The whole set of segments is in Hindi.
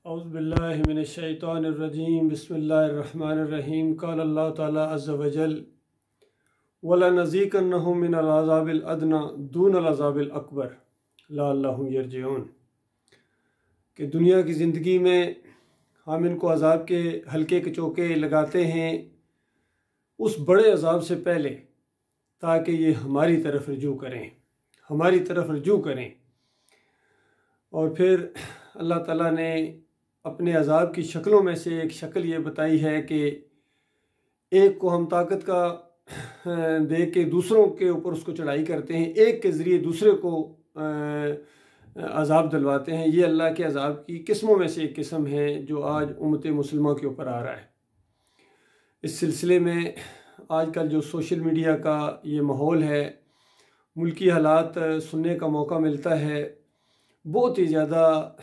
औज़ुबिल्लाहि मिनश्शैतानिर्रजीम बिस्मिल्लाहिर्रहमानिर्रहीम क़ाल अल्लाह ताला अज़्ज़ा वजल वलनज़ीक़न्नहुम मिनल अज़ाबिल अदना दूनल अज़ाबिल अकबर लअल्लहुम यरजिऊन। कि दुनिया की ज़िंदगी में हम इनको अज़ाब के हल्के के चौके लगाते हैं उस बड़े अज़ाब से पहले, ताकि ये हमारी तरफ रजू करें। और फिर अल्लाह ताला ने अपने अज़ाब की शक्लों में से एक शक्ल ये बताई है कि एक को हम ताकत का दे के दूसरों के ऊपर उसको चढ़ाई करते हैं, एक के ज़रिए दूसरे को अज़ाब दिलवाते हैं। ये अल्लाह के अज़ाब की किस्मों में से एक किस्म है जो आज उम्मत मुस्लिमा के ऊपर आ रहा है। इस सिलसिले में आजकल जो सोशल मीडिया का ये माहौल है, मुल्की हालात सुनने का मौका मिलता है, बहुत ही ज़्यादा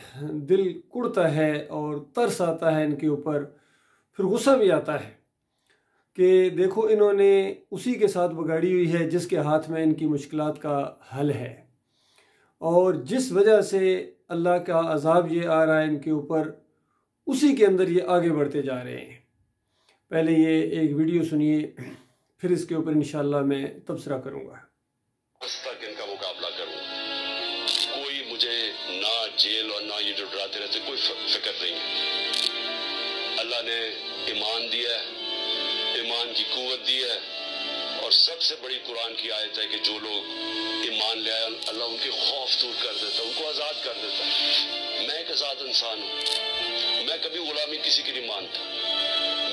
दिल कुड़ता है और तरस आता है इनके ऊपर। फिर गुस्सा भी आता है कि देखो इन्होंने उसी के साथ बगाड़ी हुई है जिसके हाथ में इनकी मुश्किलात का हल है, और जिस वजह से अल्लाह का अज़ाब ये आ रहा है इनके ऊपर, उसी के अंदर ये आगे बढ़ते जा रहे हैं। पहले ये एक वीडियो सुनिए, फिर इसके ऊपर इंशाअल्लाह मैं तबसरा करूँगा। इनका मुकाबला करूँ, कोई मुझे ना जेल और ना ये जो डराते रहते, कोई फिक्र नहीं है। अल्लाह ने ईमान दिया है, ईमान की कुव्वत दी है, और सबसे बड़ी कुरान की आयत है कि जो लोग ईमान ले आए अल्लाह उनके खौफ दूर कर देता है, उनको आज़ाद कर देता है। मैं एक आज़ाद इंसान हूँ, मैं कभी गुलामी किसी की नहीं मानता।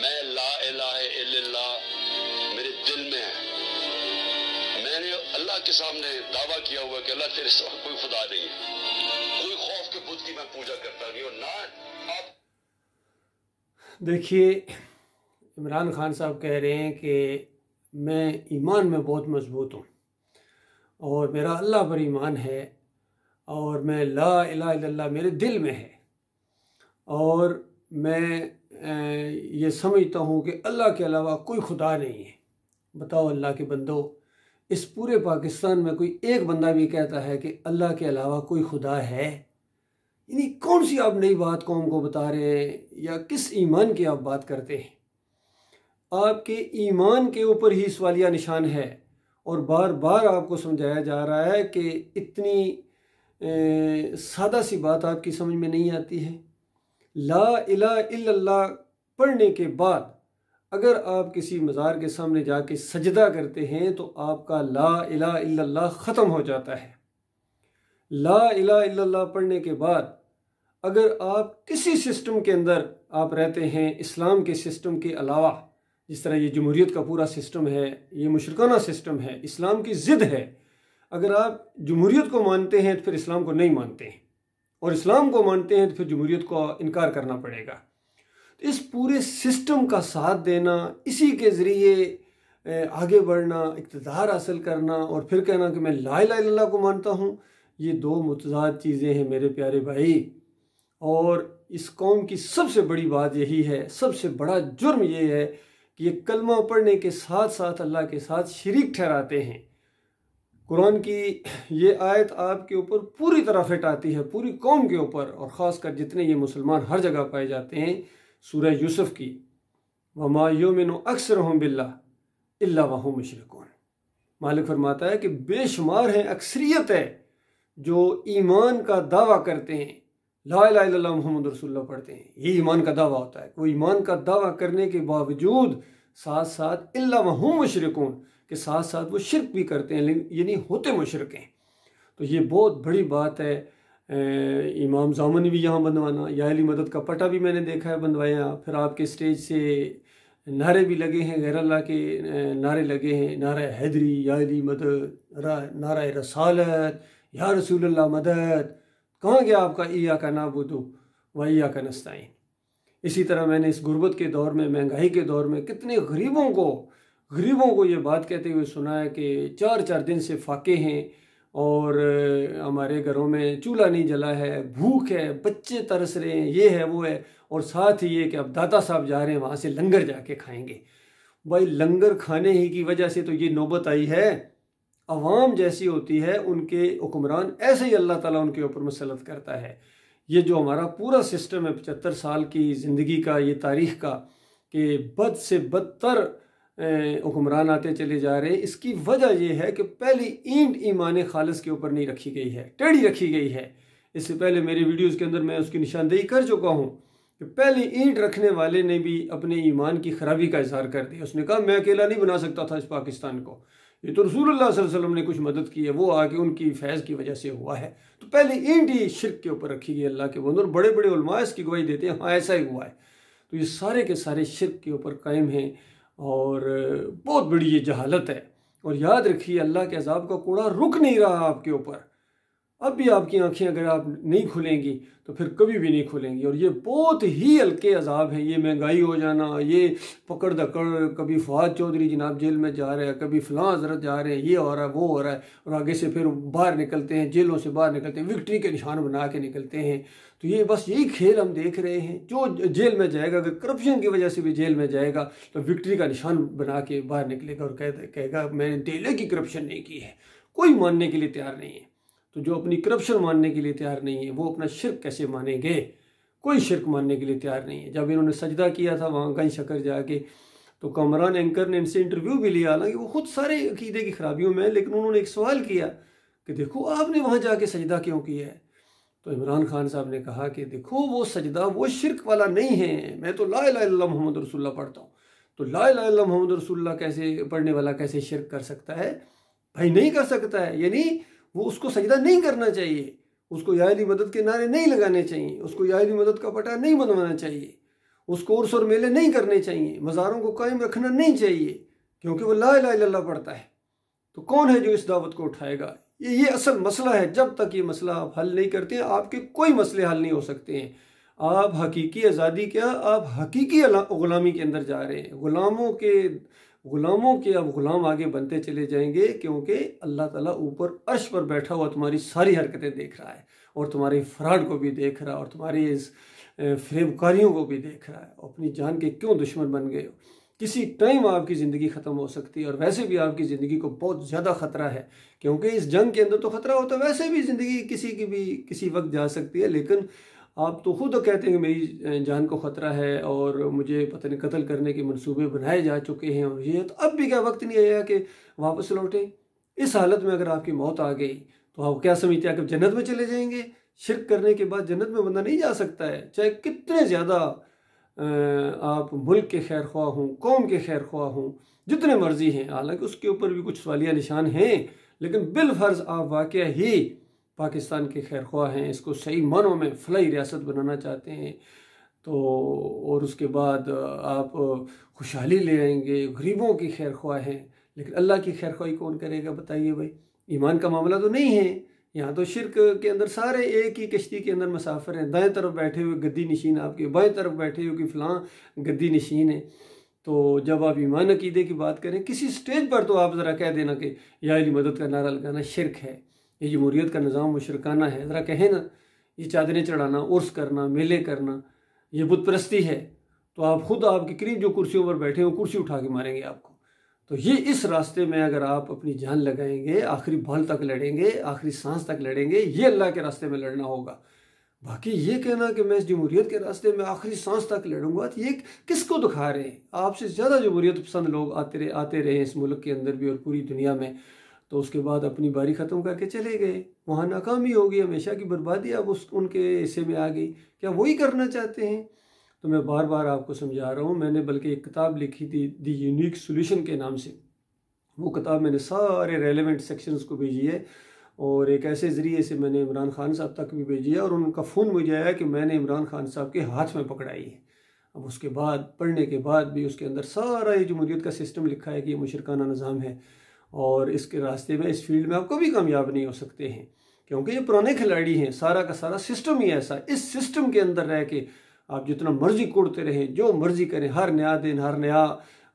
मैं ला इलाहा इल्लल्लाह मेरे दिल में है। मैंने अल्लाह के सामने दावा किया हुआ कि अल्लाह तेरे सिवा कोई खुदा नहीं है, कोई खौफ के बुत की मैं पूजा करता नहीं। और ना आप देखिए, इमरान खान साहब कह रहे हैं कि मैं ईमान में बहुत मजबूत हूँ और मेरा अल्लाह पर ईमान है, और मैं ला इलाहा इल्लल्लाह मेरे दिल में है, और मैं ये समझता हूँ कि अल्लाह के अलावा कोई खुदा नहीं है। बताओ अल्लाह के बंदो, इस पूरे पाकिस्तान में कोई एक बंदा भी कहता है कि अल्लाह के अलावा कोई खुदा है? यानी कौन सी आप नई बात कौम को बता रहे हैं, या किस ईमान की आप बात करते हैं? आपके ईमान के ऊपर ही सवालिया निशान है, और बार बार आपको समझाया जा रहा है कि इतनी सादा सी बात आपकी समझ में नहीं आती है। ला इलाहा इल्लल्लाह पढ़ने के बाद अगर आप किसी मज़ार के सामने जाके सजदा करते हैं तो आपका ला इलाहा इल्लल्लाह ख़त्म हो जाता है। ला इलाहा इल्लल्लाह पढ़ने के बाद अगर आप किसी सिस्टम के अंदर आप रहते हैं, इस्लाम के सिस्टम के अलावा, जिस तरह ये जमहूरियत का पूरा सिस्टम है, ये मुशरकाना सिस्टम है, इस्लाम की ज़िद है। अगर आप जमहूरियत को मानते हैं तो फिर इस्लाम को नहीं मानते हैं, और इस्लाम को मानते हैं तो फिर जमहूरियत को इनकार करना पड़ेगा। तो इस पूरे सिस्टम का साथ देना, इसी के ज़रिए आगे बढ़ना, इक़्तिदार हासिल करना, और फिर कहना कि मैं ला इलाहा इल्लल्लाह को मानता हूँ, ये दो मुतज़ाद चीज़ें हैं मेरे प्यारे भाई। और इस कौम की सबसे बड़ी बात यही है, सबसे बड़ा जुर्म ये है कि ये कलमा पढ़ने के साथ साथ अल्लाह के साथ शरीक ठहराते हैं। कुरान की ये आयत आपके ऊपर पूरी तरह फिट आती है, पूरी कौम के ऊपर, और ख़ासकर जितने ये मुसलमान हर जगह पाए जाते हैं। सूरह यूसुफ की वमा युमिनु अक्सरुहुम बिल्लाह इल्ला वहुम मुशरिकून, मालिक फरमाता है कि बेशुमार है, अक्सरियत है जो ईमान का दावा करते हैं, ला इलाहा इल्लल्लाह मुहम्मद रसूलुल्लाह पढ़ते हैं। ये ईमान का दावा होता है। वो ईमान का दावा करने के बावजूद साथ साथ इल्ला वहुम मुशरिकून के साथ साथ वो शिरक भी करते हैं, यानी होते मुशरिक हैं। तो ये बहुत बड़ी बात है। इमाम ज़ामनी भी यहाँ बंधवाना, या अली मदद का पटा भी मैंने देखा है बंधवाया। फिर आपके स्टेज से नारे भी लगे हैं, गैर अल्लाह के नारे लगे हैं, नारा हैदरी, या अली मदद, नारा रसालत, या रसूलुल्लाह मदद। कहाँ गया आपका इया का नाबुदु व इया का नस्ताइन? इसी तरह मैंने इस गुर्बत के दौर में, महंगाई के दौर में कितने गरीबों को ये बात कहते हुए सुना है कि 4-4 दिन से फाके हैं, और हमारे घरों में चूल्हा नहीं जला है, भूख है, बच्चे तरस रहे हैं, ये है वो है। और साथ ही ये कि अब दाता साहब जा रहे हैं, वहाँ से लंगर जाके खाएंगे। भाई लंगर खाने ही की वजह से तो ये नौबत आई है। अवाम जैसी होती है, उनके हुक्मरान ऐसे ही अल्लाह ताला उनके ऊपर मुसल्लत करता है। ये जो हमारा पूरा सिस्टम है 75 साल की ज़िंदगी का, ये तारीख़ का, कि बद से बदतर हुक्मरान आते चले जा रहे हैं, इसकी वजह यह है कि पहली ईंट ईमान खालिस के ऊपर नहीं रखी गई है, टेढ़ी रखी गई है। इससे पहले मेरी वीडियोज़ के अंदर मैं उसकी निशानदेही कर चुका हूँ कि पहली ईंट रखने वाले ने भी अपने ईमान की खराबी का इजहार कर दिया। उसने कहा मैं अकेला नहीं बना सकता था इस पाकिस्तान को, ये तो रसूलुल्लाह सल्लल्लाहु अलैहि वसल्लम ने कुछ मदद की है, वो आके उनकी फैज़ की वजह से हुआ है। तो पहली ईंट ही शिर्क के ऊपर रखी गई अल्लाह के बंदों, और बड़े बड़े उलमा इसकी गवाही देते हैं हाँ ऐसा ही हुआ है। तो ये सारे के सारे शिर्क के ऊपर कायम हैं और बहुत बड़ी ये जहालत है। और याद रखिए अल्लाह के अज़ाब का कूड़ा रुक नहीं रहा आपके ऊपर। अब भी आपकी आंखें अगर आप नहीं खुलेंगी तो फिर कभी भी नहीं खुलेंगी। और ये बहुत ही हल्के अजाब हैं, ये महंगाई हो जाना, ये पकड़ दकड़, कभी फवाद चौधरी जनाब जेल में जा रहे हैं, कभी फ़लाँ हज़रत जा रहे हैं, ये हो रहा है वो हो रहा है, और आगे से फिर बाहर निकलते हैं, जेलों से बाहर निकलते हैं, विक्ट्री के निशान बना के निकलते हैं। तो ये बस यही खेल हम देख रहे हैं। जो जेल में जाएगा, अगर करप्शन की वजह से भी जेल में जाएगा तो विक्ट्री का निशान बना के बाहर निकलेगा और कहेगा मैंने डेले की करप्शन नहीं की है। कोई मानने के लिए तैयार नहीं है। तो जो अपनी करप्शन मानने के लिए तैयार नहीं है वो अपना शिर्क कैसे मानेंगे? कोई शिर्क मानने के लिए तैयार नहीं है। जब इन्होंने सजदा किया था वहाँ गंज शकर जाके, तो कामरान एंकर ने इनसे इंटरव्यू भी लिया, हालांकि वो खुद सारे अकीदे की खराबियों में है, लेकिन उन्होंने एक सवाल किया कि देखो आपने वहाँ जाके सजदा क्यों किया है? तो इमरान खान साहब ने कहा कि देखो वो सजदा वो शिर्क वाला नहीं है, मैं तो ला इलाहा इल्लल्लाह मोहम्मद रसूलुल्लाह पढ़ता हूँ। तो ला इलाहा इल्लल्लाह मोहम्मद रसूलुल्लाह कैसे पढ़ने वाला कैसे शिर्क कर सकता है? भाई नहीं कर सकता है। यानी वो उसको सजदा नहीं करना चाहिए, उसको या अली मदद के नारे नहीं लगाने चाहिए, उसको या अली मदद का पटा नहीं बनवाना चाहिए, उसको उर्स और मेले नहीं करने चाहिए, मज़ारों को कायम रखना नहीं चाहिए, क्योंकि वो ला इलाहा इल्लल्लाह पढ़ता है। तो कौन है जो इस दावत को उठाएगा? ये असल मसला है। जब तक ये मसला आप हल नहीं करते हैं आपके कोई मसले हल नहीं हो सकते हैं। आप हकीकी आज़ादी क्या, आप हकीकी ग़ुलामी के अंदर जा रहे हैं। गुलामों के अब गुलाम आगे बनते चले जाएंगे, क्योंकि अल्लाह ताला ऊपर अर्श पर बैठा हुआ तुम्हारी सारी हरकतें देख रहा है, और तुम्हारे फ्रॉड को भी देख रहा है, और तुम्हारी इस फरेबकारियों को भी देख रहा है। अपनी जान के क्यों दुश्मन बन गए हो? किसी टाइम आपकी ज़िंदगी ख़त्म हो सकती है, और वैसे भी आपकी ज़िंदगी को बहुत ज़्यादा ख़तरा है, क्योंकि इस जंग के अंदर तो ख़तरा होता है, वैसे भी ज़िंदगी किसी की भी किसी वक्त जा सकती है। लेकिन आप तो खुद कहते हैं कि मेरी जान को ख़तरा है और मुझे पता नहीं कत्ल करने के मंसूबे बनाए जा चुके हैं, और ये तो अब भी क्या वक्त नहीं आया कि वापस लौटें? इस हालत में अगर आपकी मौत आ गई तो आप क्या समझते हैं कि जन्नत में चले जाएंगे? शिर्क करने के बाद जन्नत में बंदा नहीं जा सकता है, चाहे कितने ज़्यादा आप मुल्क के खैर ख्वाह हों, कौम के खैर ख्वाह हों, जितने मर्जी हैं। हालांकि उसके ऊपर भी कुछ सवालिया निशान हैं, लेकिन बिलफर्ज आप वाकया ही पाकिस्तान के खैर ख्वाह हैं, इसको सही मानों में फलाई रियासत बनाना चाहते हैं। तो और उसके बाद आप खुशहाली ले आएंगे, गरीबों की खैर ख्वाह हैं, लेकिन अल्लाह की खैर ख्वाही कौन करेगा बताइए भाई? ईमान का मामला तो नहीं है यहाँ। तो शिर्क के अंदर सारे एक ही कश्ती के अंदर मुसाफिर हैं। दाएं तरफ बैठे हुए गद्दी नशीन आपके, बाएं तरफ बैठे हुए कि फ़लाँ गद्दी नशीन है। तो जब आप ईमान अकीदे की बात करें किसी स्टेज पर, तो आप ज़रा कह देना कि या अली मदद का नारा लगाना शिर्क है, ये जमहूरियत का निज़ाम मुशरकाना है, ज़रा कहें ना। ये चादरें चढ़ाना, उर्स करना, मेले करना, ये बुत परस्ती है। तो आप खुद आपके करीब जो कुर्सियों पर बैठे हो कुर्सी उठा के मारेंगे आपको। तो ये इस रास्ते में अगर आप अपनी जान लगाएंगे, आखिरी बाल तक लड़ेंगे, आखिरी सांस तक लड़ेंगे, ये अल्लाह के रास्ते में लड़ना होगा। बाकी ये कहना कि मैं इस जमहूरियत के रास्ते में आखिरी सांस तक लड़ूंगा, तो ये किसको दिखा रहे हैं? आपसे ज़्यादा जमहूरियत पसंद लोग आते रहे इस मुल्क के अंदर भी और पूरी दुनिया में, तो उसके बाद अपनी बारी ख़त्म करके चले गए, वहाँ नाकामी हो गई, हमेशा की बर्बादी अब उनके हिस्से में आ गई। क्या वही करना चाहते हैं? तो मैं बार बार आपको समझा रहा हूँ। मैंने बल्कि एक किताब लिखी थी दी यूनिक सोल्यूशन के नाम से। वो किताब मैंने सारे रेलेवेंट सेक्शंस को भेजी है, और एक ऐसे ज़रिए से मैंने इमरान खान साहब तक भी भेजी है, और उनका फ़ोन मुझे आया कि मैंने इमरान खान साहब के हाथ में पकड़ाई है। अब उसके बाद पढ़ने के बाद भी उसके अंदर सारा ये जमहूरियत का सिस्टम लिखा है कि ये मुशरकाना निज़ाम है, और इसके रास्ते में इस फील्ड में आप कभी कामयाब नहीं हो सकते हैं, क्योंकि ये पुराने खिलाड़ी हैं। सारा का सारा सिस्टम ही ऐसा, इस सिस्टम के अंदर रह के आप जितना मर्जी कुड़ते रहें, जो मर्जी करें, हर नया दिन, हर नया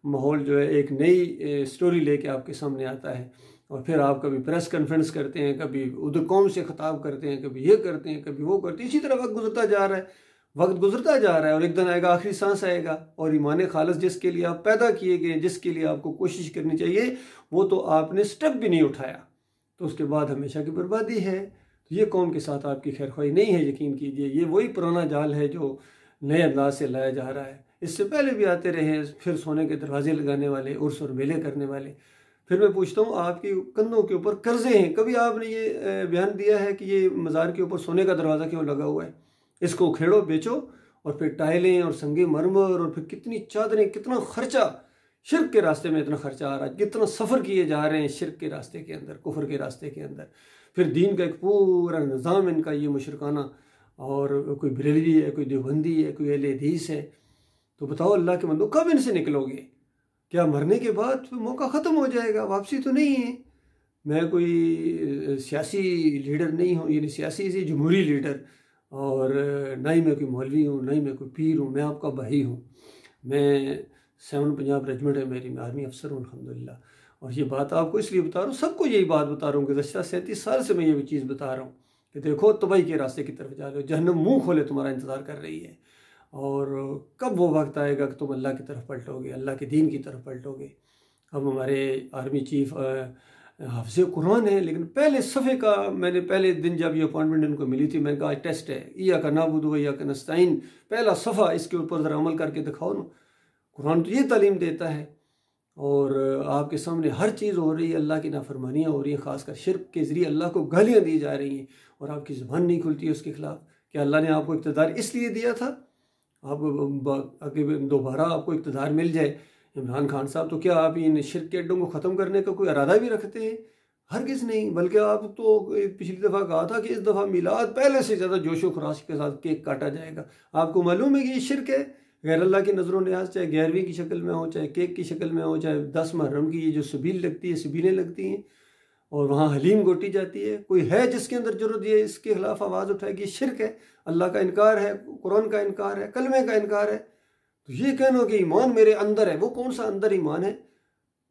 माहौल जो है एक नई स्टोरी लेके आपके सामने आता है। और फिर आप कभी प्रेस कॉन्फ्रेंस करते हैं, कभी उधर कौम से खिताब करते हैं, कभी ये करते हैं, कभी वो करते हैं। इसी तरह वक्त गुजरता जा रहा है, वक्त गुजरता जा रहा है, और एक दिन आएगा आखिरी सांस आएगा, और ईमान खालिस जिसके लिए आप पैदा किए गए, जिसके लिए आपको कोशिश करनी चाहिए, वो तो आपने स्टेप भी नहीं उठाया, तो उसके बाद हमेशा की बर्बादी है। तो ये कौम के साथ आपकी खैरख्वाही नहीं है, यकीन कीजिए। ये वही पुराना जाल है जो नए अंदाज से लाया जा रहा है। इससे पहले भी आते रहे, फिर सोने के दरवाजे लगाने वाले, उर्स और मेले करने वाले। फिर मैं पूछता हूँ, आपके कंधों के ऊपर कर्जे हैं, कभी आपने ये बयान दिया है कि ये मज़ार के ऊपर सोने का दरवाज़ा क्यों लगा हुआ है? इसको उखेड़ो, बेचो, और फिर टाइलें और संगे मरमर और फिर कितनी चादरें, कितना खर्चा शिर्क के रास्ते में, इतना खर्चा आ रहा है, कितना सफ़र किए जा रहे हैं शिर्क के रास्ते के अंदर, कुफर के रास्ते के अंदर। फिर दीन का एक पूरा निज़ाम इनका ये मुशरकाना, और कोई बरेलवी है, कोई देवबंदी है, कोई अहले हदीस है। तो बताओ अल्लाह के बंदो, कब इनसे निकलोगे? क्या मरने के बाद मौका ख़त्म हो जाएगा? वापसी तो नहीं है। मैं कोई सियासी लीडर नहीं हूँ, यानी सियासी से जमहूरी लीडर, और ना ही मैं कोई मौलवी हूँ, ना ही मैं कोई पीर हूँ। मैं आपका भाई हूँ। मैं 7 पंजाब रेजिमेंट है मेरी, मैं आर्मी अफसर हूँ अल्हम्दुलिल्लाह। और ये बात आपको इसलिए बता रहा हूँ, सबको यही बात बता रहा हूँ कि गुज़श्ता 37 साल से मैं ये चीज़ बता रहा हूँ कि देखो तबाही के रास्ते की तरफ जा रहे हो, जहन्नम मुँह खोले तुम्हारा इंतज़ार कर रही है। और कब वो वक्त आएगा कि तुम अल्लाह की तरफ पलटोगे, अल्लाह के दीन की तरफ पलटोगे। अब हमारे आर्मी चीफ हाफ़िज़ कुरान है, लेकिन पहले सफ़े का, मैंने पहले दिन जब ये अपॉइंटमेंट इनको मिली थी, मैंने कहा आज टेस्ट है, इय्याका नअबुदु व इय्याका नस्तईन, पहला सफ़ा, इसके ऊपर ज़रा अमल करके दिखाओ ना। कुरान तो ये तालीम देता है, और आपके सामने हर चीज़ हो रही है, अल्लाह की नाफरमानियाँ हो रही हैं, ख़ासकर शिर्क के ज़रिए अल्लाह को गालियाँ दी जा रही हैं, और आपकी ज़ुबान नहीं खुलती है उसके ख़िलाफ़। क्या अल्लाह ने आपको इक़्तिदार इसलिए दिया था? आप अगर दोबारा आपको इक़्तिदार मिल जाए इमरान खान साहब, तो क्या आप इन शिर्क के अड्डों को ख़त्म करने का कोई इरादा भी रखते हैं? हरगिज़ नहीं। बल्कि आप तो पिछली दफ़ा कहा था कि इस दफ़ा मिलाद पहले से ज़्यादा जोशो खराश के साथ केक काटा जाएगा। आपको मालूम है कि ये शिर्क है? गैर अल्लाह की नज़रों न्याज, चाहे 11वीं की शक्ल में हो, चाहे केक की शक्ल में हो, चाहे 10 मुहर्रम की ये जो सबील लगती है, सबीलें लगती हैं और वहाँ हलीम गोटी जाती है, कोई है जिसके अंदर जरूरत ये इसके खिलाफ आवाज़ उठाएगी? शिर्क है, अल्लाह का इनकार है, कुरान का इनकार है, कलमे का इनकार है। तो ये कहना कि ईमान मेरे अंदर है, वो कौन सा अंदर ईमान है?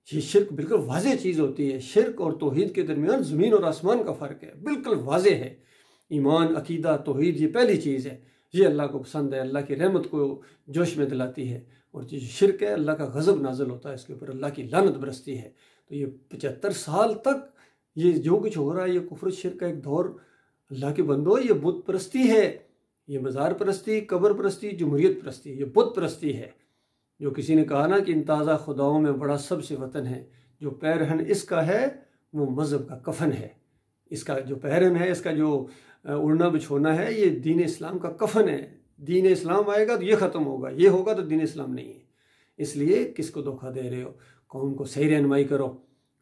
ये शिर्क बिल्कुल वाज़ेह चीज़ होती है। शिर्क और तौहीद के दरमियान ज़मीन और आसमान का फ़र्क है, बिल्कुल वाज़ेह है। ईमान, अकीदा, तौहीद ये पहली चीज़ है, ये अल्लाह को पसंद है, अल्लाह की रहमत को जोश में दिलाती है। और जो शिर्क है, अल्लाह का गज़ब नाज़िल होता है इसके ऊपर, अल्लाह की लानत बरसती है। तो ये 75 साल तक ये जो कुछ हो रहा है, ये कुफ्र शिर्क का एक दौर। अल्लाह के बंदो, ये बुत परस्ती है, ये मज़ार परस्ती, कब्र परस्ती, जमहूरियत परस्ती, ये बुत परस्ती है। जो किसी ने कहा ना कि इन ताज़ा खुदाओं में बड़ा सबसे वतन है, जो पैरहन इसका है वो मज़हब का कफन है। इसका जो पैरहन है, इसका जो उड़ना बिछोना है, ये दीन इस्लाम का कफन है। दीन इस्लाम आएगा तो ये ख़त्म होगा, ये होगा तो दीन इस्लाम नहीं है। इसलिए किसको धोखा दे रहे हो? कौम को सही रहनुमाई करो,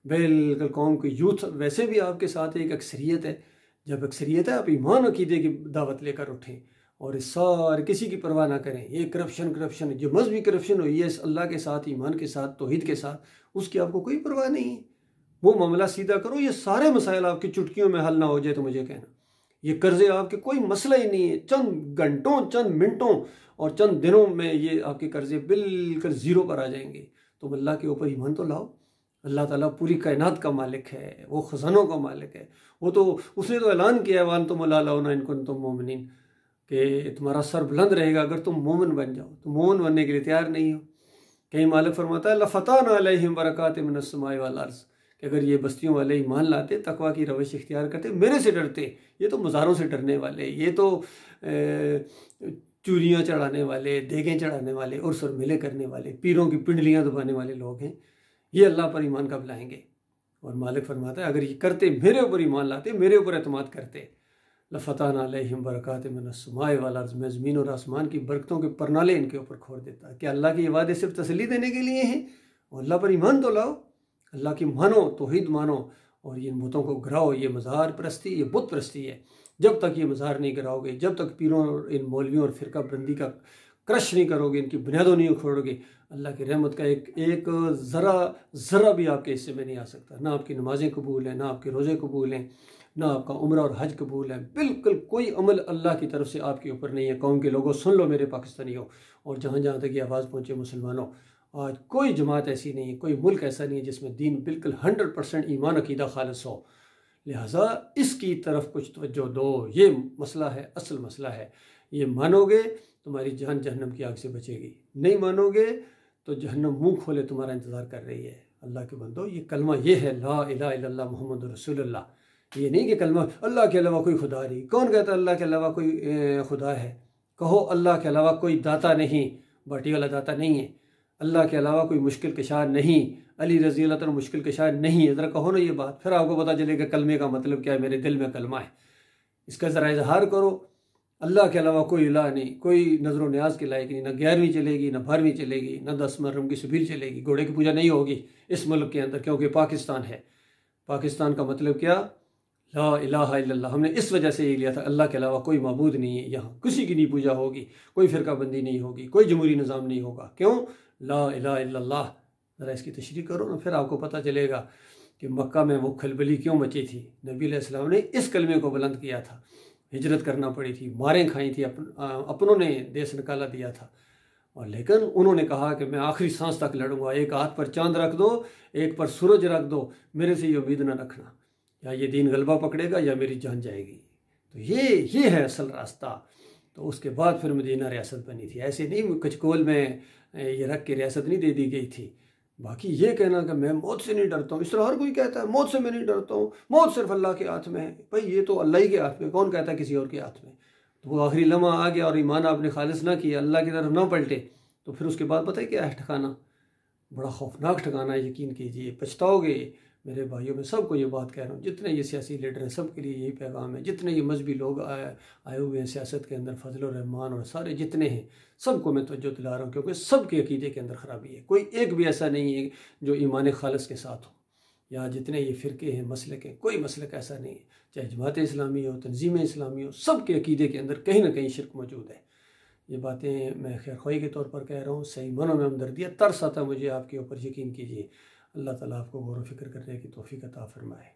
बिल्कुल। कौम की यूथ वैसे भी आपके साथ एक अक्सरियत है। जब अक्सरियत है, आप ईमान अकीदे की दावत लेकर उठें और इस सारे किसी की परवाह ना करें। ये करप्शन जो मजहबी करप्शन हुई है अल्लाह के साथ, ईमान के साथ, तौहीद के साथ, उसकी आपको कोई परवाह नहीं है। वो मामला सीधा करो, ये सारे मसाइल आपकी चुटकियों में हल ना हो जाए तो मुझे कहना। ये कर्जे आपके कोई मसला ही नहीं है। चंद घंटों, चंद मिनटों और चंद दिनों में ये आपके कर्जे बिल्कुल ज़ीरो पर आ जाएंगे। तुम अल्लाह के ऊपर ईमान तो लाओ। अल्लाह ताला पूरी कायनात का मालिक है, वो ख़ज़ानों का मालिक है। वो तो उसने तो ऐलान किया, वान तुम अल्लाह इनकुन तुम मोमिनीन, कि तुम्हारा सर बुलंद रहेगा अगर तुम मोमिन बन जाओ। तो मोमिन बनने के लिए तैयार नहीं हो। कहीं मालिक फरमाता है लफ़ताना अलैहिम बरकातिम मिनस समाई वल अर्ज़, कि अगर ये बस्तियों वाले ईमान लाते, तकवा की रवश इख्तियार करते, मेरे से डरते। ये तो मज़ारों से डरने वाले, ये तो चूरियाँ चढ़ाने वाले, देगें चढ़ाने वाले, उर्स और मेले करने वाले, पीरों की पिंडलियाँ दबाने वाले लोग हैं। ये अल्लाह पर ईमान कब लाएंगे? और मालिक फरमाता है अगर ये करते, मेरे ऊपर ईमान लाते, मेरे ऊपर एतमाद करते, लफ़ताना अलैहिम बरकातिम मिनस समाई वल अर्ज़, मैं ज़मीन और आसमान की बरकतों के परनाले इनके ऊपर खोल देता। क्या अल्लाह के ये वादे सिर्फ तसल्ली देने के लिए हैं? और अल्लाह पर ईमान तो लाओ, अल्लाह की मानो, तौहीद मानो, और इन बुतों को गिराओ। ये मज़ार परस्ती, ये बुत परस्ती है। जब तक ये मज़ार नहीं गिराओगे, जब तक पीरों और इन मौलवियों और फ़िरका बंदी का क्रश नहीं करोगे, इनकी बुनियादों नहीं उखोड़ोगे, अल्लाह की रहमत का एक ज़रा भी आपके हिस्से में नहीं आ सकता। ना आपकी नमाज़ें कबूल हैं, ना आपके रोज़े कबूल हैं, ना आपका उम्रा और हज कबूल है। बिल्कुल कोई अमल अल्लाह की तरफ से आपके ऊपर नहीं है। कौम के लोगों सुन लो मेरे पाकिस्तानियों, और जहाँ जहाँ तक ये आवाज़ पहुँचे मुसलमानों, आज कोई जमात ऐसी नहीं है, कोई मुल्क ऐसा नहीं है जिसमें दीन बिल्कुल 100% ईमान अकीदा खालिस हो। लिहाजा इसकी तरफ कुछ तवज्जो दो। ये मसला है, असल मसला है। ये मानोगे तुम्हारी जान जहन्नम की आग से बचेगी, नहीं मानोगे तो जहन्नम मुँह खोले तुम्हारा इंतज़ार कर रही है। अल्लाह के बंदो, ये कलमा ये है ला इलाहा इल्लल्लाह मुहम्मदुर रसूलुल्लाह। ये नहीं कि कलमा अल्लाह के अलावा कोई खुदा नहीं। कौन कहता है अल्लाह के अलावा कोई खुदा है? कहो अल्लाह के अलावा कोई दाता नहीं, बाटी वाला दाता नहीं है। अल्लाह के अलावा कोई मुश्किल कशार नहीं, अली रज़ी अल्लाह तआला मुश्किल कशार नहीं है। ज़रा कहो ना ये बात, फिर आपको पता चलेगा कलमे का मतलब क्या है। मेरे दिल में कलमा है, इसका ज़रा इजहार करो। अल्लाह के अलावा कोई इलाह नहीं, कोई नज़र न्याज के लायक नहीं, ना 11वीं चलेगी, ना 12वीं चलेगी, ना 10 मुहर्रम की सबील चलेगी। घोड़े की पूजा नहीं होगी इस मुल्क के अंदर, क्योंकि पाकिस्तान है। पाकिस्तान का मतलब क्या? ला इलाहा इल्लल्लाह। हमने इस वजह से ये लिया था, अल्लाह के अलावा कोई माबूद नहीं है, यहाँ किसी की नहीं पूजा होगी, कोई फ़िरकाबंदी नहीं होगी, कोई जमहूरी निज़ाम नहीं होगा। क्यों? ला इलाहा इल्लल्लाह। ज़रा इसकी तशरीह करो ना, फिर आपको पता चलेगा कि मक्का में वो खलबली क्यों मची थी। नबी अलैहिस्सलाम ने इस कलमे को बुलंद किया था, हिजरत करना पड़ी थी, मारें खाई थी, अपनों ने देश निकाला दिया था, और लेकिन उन्होंने कहा कि मैं आखिरी सांस तक लड़ूंगा। एक हाथ पर चांद रख दो, एक पर सूरज रख दो, मेरे से ये उम्मीद ना रखना या ये दीन गलबा पकड़ेगा या मेरी जान जाएगी। तो ये है असल रास्ता। तो उसके बाद फिर मदीना रियासत बनी थी। ऐसे नहीं कचकोल में ये रख के रियासत नहीं दे दी गई थी। बाकी ये कहना कि मैं मौत से नहीं डरता हूँ, इस तरह हर कोई कहता है मौत से मैं नहीं डरता हूँ, मौत सिर्फ अल्लाह के हाथ में है। भाई ये तो अल्लाह ही के हाथ में, कौन कहता है किसी और के हाथ में। तो वो आखिरी लम्हा आ गया और ईमान आपने खालिस ना किया, अल्लाह की तरफ ना पलटे, तो फिर उसके बाद पता है क्या है ठिकाना? बड़ा खौफनाक ठिकाना है। यकीन कीजिए, पछताओगे। मेरे भाइयों में सबको ये बात कह रहा हूँ, जितने ये सियासी लीडर हैं सबके लिए यही पैगाम है। जितने ये मजहबी लोग आए हुए हैं सियासत के अंदर, फजल और रहमान और सारे जितने हैं, सबको मैं तवज्जो दिला रहा हूँ, क्योंकि सबके अकीदे के अंदर ख़राबी है। कोई एक भी ऐसा नहीं है जो ईमान खालिस के साथ हो। या जितने ये फ़िरके हैं, मसलक हैं, कोई मसलक ऐसा नहीं है, चाहे जमात इस्लामी हो, तंजीम इस्लामी हो, सबके अकीदे के अंदर कहीं ना कहीं शिरक मौजूद है। ये बातें मैं खैर ख्वाही के तौर पर कह रहा हूँ, सही मनों में हमदर्दिया, तरस आता मुझे आपके ऊपर। यकीन कीजिए, अल्लाह ताला आपको गौर व फिक्र करने की तौफीक अता फरमाए।